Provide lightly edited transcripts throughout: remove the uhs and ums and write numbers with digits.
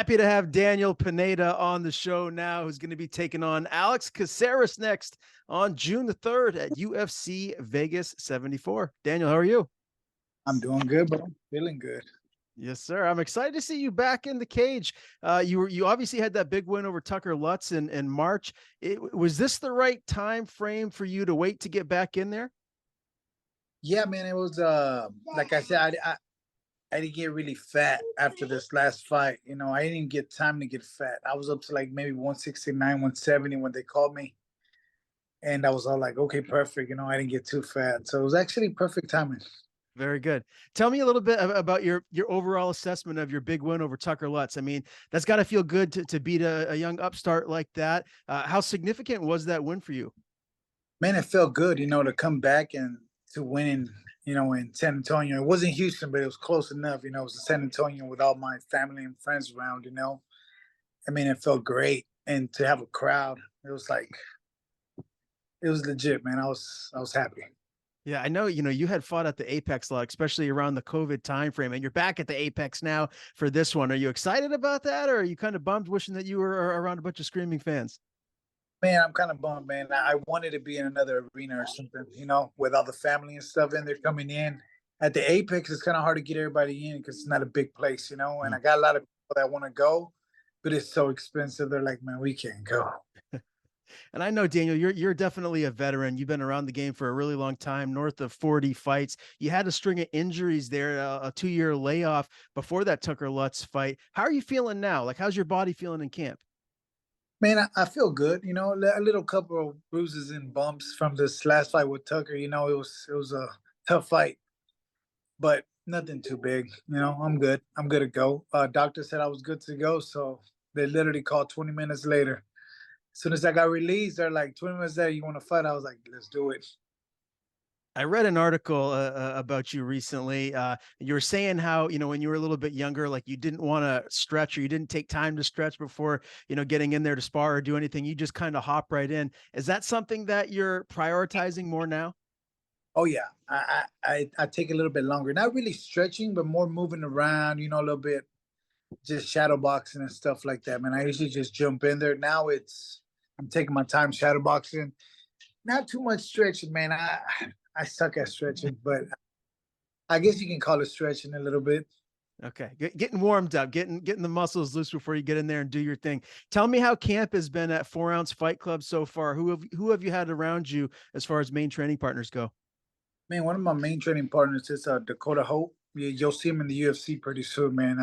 Happy to have Daniel Pineda on the show now, who's going to be taking on Alex Caceres next on June the 3rd at UFC Vegas 74. Daniel, how are you? I'm doing good, but I'm feeling good. Yes, sir. I'm excited to see you back in the cage. You obviously had that big win over Tucker Lutz in March. Was this the right time frame for you to wait to get back in there? Yeah, man, it was like I said, I didn't get really fat after this last fight. I didn't get time to get fat. I was up to like maybe 169, 170 when they called me. And I was all like, okay, perfect. I didn't get too fat. So it was actually perfect timing. Very good. Tell me a little bit about your overall assessment of your big win over Tucker Lutz. I mean, that's got to feel good to beat a young upstart like that. How significant was that win for you? Man, it felt good, to come back and to win, in San Antonio. It wasn't Houston, but it was close enough. It was in San Antonio with all my family and friends around, I mean, it felt great. And to have a crowd, it was legit, man. I was happy. Yeah, I know, you had fought at the Apex a lot, especially around the COVID timeframe, and you're back at the Apex now for this one. Are you excited about that, or are you kind of bummed wishing that you were around a bunch of screaming fans? Man, I'm kind of bummed, man. I wanted to be in another arena or something, with all the family and stuff, and they're coming in. At the Apex, it's kind of hard to get everybody in because it's not a big place, and I got a lot of people that want to go, but it's so expensive. They're like, man, we can't go. And I know, Daniel, you're definitely a veteran. You've been around the game for a really long time, north of 40 fights. You had a string of injuries there, a 2-year layoff before that Tucker Lutz fight. How are you feeling now? Like, how's your body feeling in camp? Man, I feel good. A little couple of bruises and bumps from this last fight with Tucker. It was a tough fight, but nothing too big. I'm good. I'm good to go. Doctor said I was good to go, so they literally called 20 minutes later. As soon as I got released, they're like, 20 minutes later, you want to fight? I was like, let's do it. I read an article about you recently. You were saying how, when you were a little bit younger, like you didn't want to stretch or you didn't take time to stretch before, getting in there to spar or do anything. You just kind of hop right in. Is that something that you're prioritizing more now? Oh yeah, I take a little bit longer. Not really stretching, but more moving around. A little bit, just shadow boxing and stuff like that. Man, I usually just jump in there. Now I'm taking my time shadow boxing. Not too much stretching, man. I suck at stretching, but I guess you can call it stretching a little bit. Okay, getting warmed up, getting the muscles loose before you get in there and do your thing. Tell me how camp has been at 4 Ounce Fight Club so far. Who have you had around you as far as main training partners go? Man, one of my main training partners is Dakota Hope. You'll see him in the UFC pretty soon, man.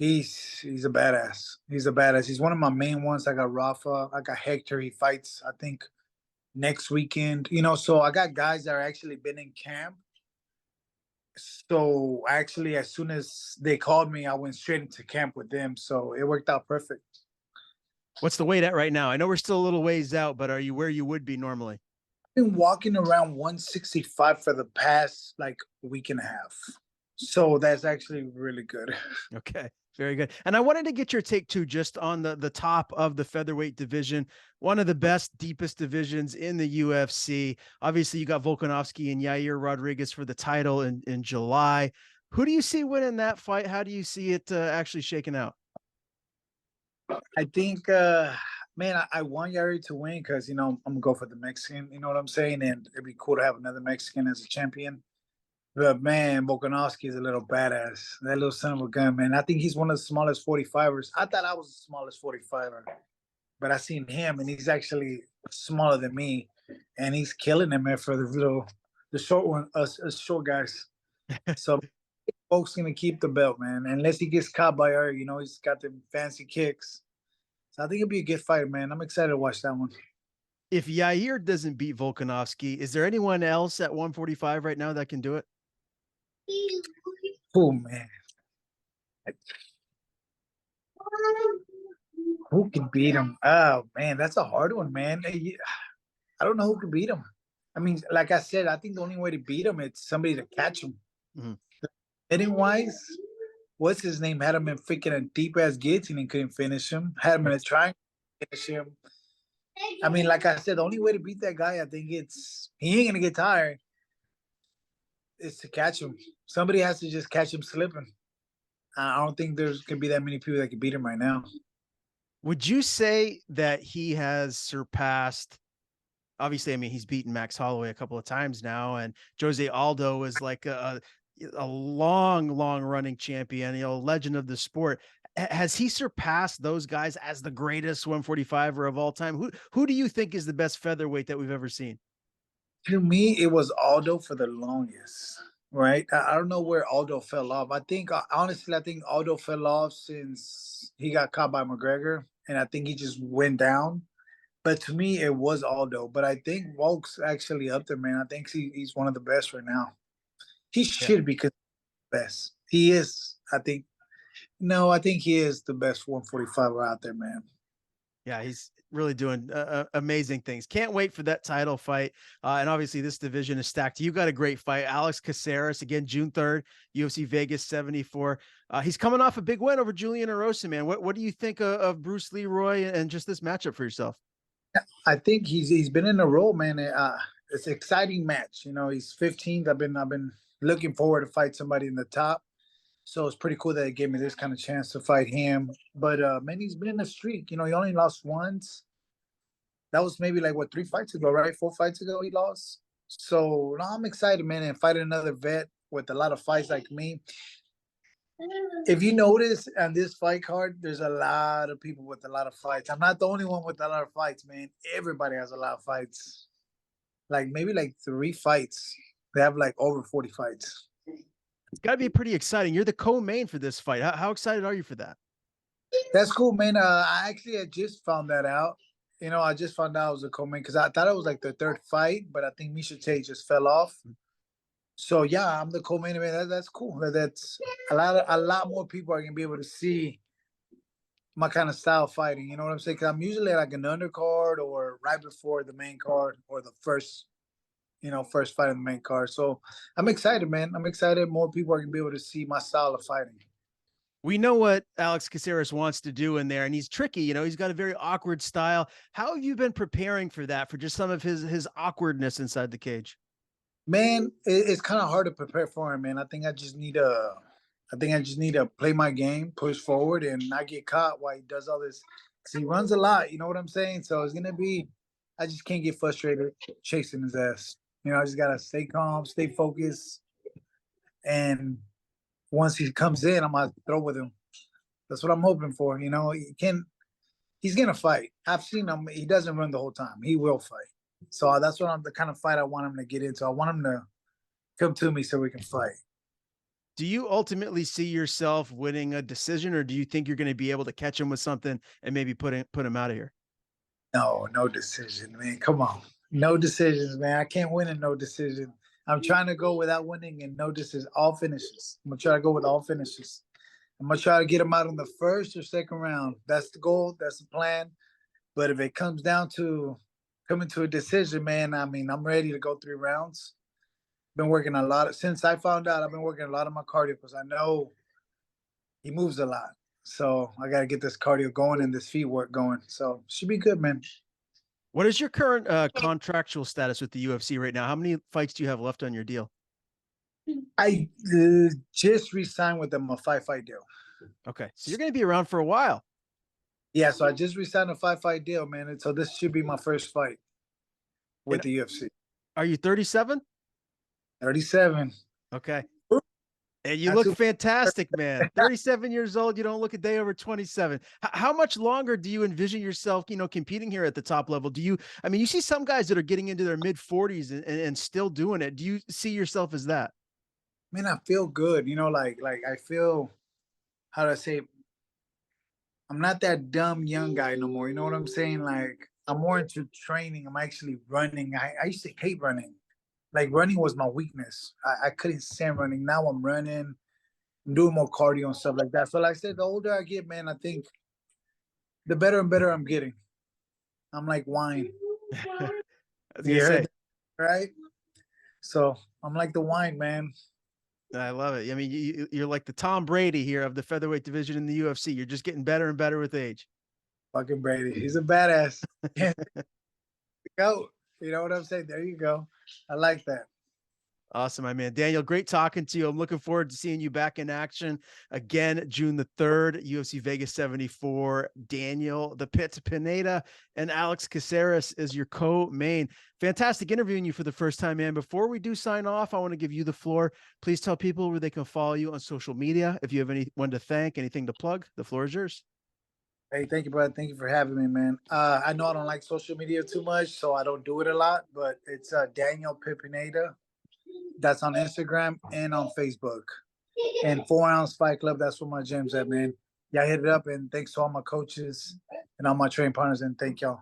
He's a badass. He's a badass. He's one of my main ones. I got Rafa. I got Hector. He fights, I think, next weekend. So I got guys that are actually been in camp. So actually, as soon as they called me, I went straight into camp with them. So it worked out perfect. What's the weight at right now? I know we're still a little ways out, but are you where you would be normally? I've been walking around 165 for the past like week and a half. So that's actually really good. Okay, very good. And I wanted to get your take too, just on the top of the featherweight division, one of the best, deepest divisions in the UFC. Obviously, you got Volkanovski and Yair Rodriguez for the title in July. Who do you see winning that fight? How do you see it actually shaking out? I think, man, I want Yair to win because, I'm going to go for the Mexican, you know what I'm saying? And it'd be cool to have another Mexican as a champion. But man, Volkanovski is a little badass. That little son of a gun, man. I think he's one of the smallest 45ers. I thought I was the smallest 45er, but I seen him, and he's actually smaller than me, and he's killing him, man, for the short one, us short guys. So folks gonna keep the belt, man, unless he gets caught by her. He's got the fancy kicks. So I think it'll be a good fight, man. I'm excited to watch that one. If Yair doesn't beat Volkanovski, is there anyone else at 145 right now that can do it? Oh man, who can beat him? Oh man, that's a hard one, man. I don't know who can beat him. I mean, like I said, I think the only way to beat him is somebody to catch him. Mm-hmm. Hitting wise, what's his name? Had him in freaking a deep ass guillotine and couldn't finish him. Had him in a triangle, finish him. I mean, like I said, the only way to beat that guy, I think he ain't gonna get tired. Is to catch him. Somebody has to just catch him slipping. I don't think there's could be that many people that can beat him right now. Would you say that he has surpassed? Obviously, I mean, he's beaten Max Holloway a couple of times now, and Jose Aldo is like a long running champion, legend of the sport. Has he surpassed those guys as the greatest 145er of all time? Who do you think is the best featherweight that we've ever seen? To me, it was Aldo for the longest, right? I don't know where Aldo fell off. I think, honestly, I think Aldo fell off since he got caught by McGregor, and I think he just went down. But to me, it was Aldo. But I think Volk's actually up there, man. I think he's one of the best right now. He Yeah. should be considered the best. He is, I think. No, I think he is the best 145 out there, man. Yeah, he's really doing amazing things. Can't wait for that title fight. And obviously, this division is stacked. You got a great fight. Alex Caceres, again, June 3rd, UFC Vegas 74. He's coming off a big win over Julian Erosa, man. What do you think of Bruce Leroy and just this matchup for yourself? I think he's been in a role, man. It's an exciting match. You know, he's 15th. I've been looking forward to fight somebody in the top. So it's pretty cool that it gave me this kind of chance to fight him. But man, he's been in a streak. You know, he only lost once. That was maybe like what 3 fights ago, right? 4 fights ago he lost. So no, I'm excited, man, and fighting another vet with a lot of fights like me. If you notice on this fight card, there's a lot of people with a lot of fights. I'm not the only one with a lot of fights, man. Everybody has a lot of fights. Like maybe like 3 fights. They have like over 40 fights. It's got to be pretty exciting. You're the co-main for this fight. How excited are you for that? That's cool, man. I actually had just found that out. You know, I just found out I was a co-main because I thought it was like the third fight, but I think Misha Tate just fell off. So yeah, I'm the co-main event. That's cool. That's a lot more people are gonna be able to see my kind of style fighting. You know what I'm saying? Because I'm usually like an undercard or right before the main card or the first, first fight in the main card. So I'm excited, man. I'm excited. More people are gonna be able to see my style of fighting. We know what Alex Caceres wants to do in there, and he's tricky. He's got a very awkward style. How have you been preparing for that, for just some of his awkwardness inside the cage? Man, it's kind of hard to prepare for him, man. I think I just need to play my game, push forward, and not get caught while he does all this. Cause he runs a lot, you know what I'm saying? So it's gonna be, I just can't get frustrated chasing his ass. You know, I just gotta stay calm, stay focused, and once he comes in, I'm gonna throw with him. That's what I'm hoping for. You know, he's gonna fight. I've seen him. He doesn't run the whole time. He will fight. So that's what I'm the kind of fight I want him to get into. I want him to come to me so we can fight. Do you ultimately see yourself winning a decision, or do you think you're going to be able to catch him with something and maybe put him out of here? No, no decision, man. Come on. No decisions, man. I can't win in no decision. I'm trying to go without winning and no decisions. All finishes. I'm gonna try to go with all finishes. I'm gonna try to get him out in the first or second round. That's the goal. That's the plan. But if it comes down to coming to a decision, man, I mean, I'm ready to go 3 rounds. Been working a lot since I found out. I've been working a lot of my cardio because I know he moves a lot. So I got to get this cardio going and this feet work going. So should be good, man. What is your current contractual status with the UFC right now? How many fights do you have left on your deal? I just re-signed with them a 5-fight deal. Okay, so you're going to be around for a while. Yeah, so I just re-signed a 5-fight deal, man. And so this should be my first fight with the UFC. Are you 37? 37. Okay. And you look fantastic, man. 37 years old. You don't look a day over 27. How much longer do you envision yourself, competing here at the top level? I mean, you see some guys that are getting into their mid 40s and still doing it. Do you see yourself as that? Man, I feel good. Like I feel, how do I say, I'm not that dumb young guy no more. You know what I'm saying? Like I'm more into training. I'm actually running. I used to hate running. Like running was my weakness. I couldn't stand running. Now I'm running. I'm doing more cardio and stuff like that. So like I said, the older I get, man, I think the better and better I'm getting. I'm like wine. I was gonna say. Right? So I'm like the wine, man. I love it. I mean, you're like the Tom Brady here of the featherweight division in the UFC. You're just getting better and better with age. Fucking Brady. He's a badass. Go. You know what I'm saying? There you go. I like that. Awesome, my man. Daniel, great talking to you. I'm looking forward to seeing you back in action again, June the 3rd, UFC Vegas 74. Daniel, the Pit Pineda, and Alex Caceres is your co-main. Fantastic interviewing you for the first time, man. Before we do sign off, I want to give you the floor. Please tell people where they can follow you on social media. If you have anyone to thank, anything to plug, the floor is yours. Hey, thank you, brother. Thank you for having me, man. I know I don't like social media too much, so I don't do it a lot, but it's Daniel Pineda. That's on Instagram and on Facebook. And 4 Ounce Fight Club, that's where my gym's at, man. Yeah, hit it up, and thanks to all my coaches and all my training partners, and thank y'all.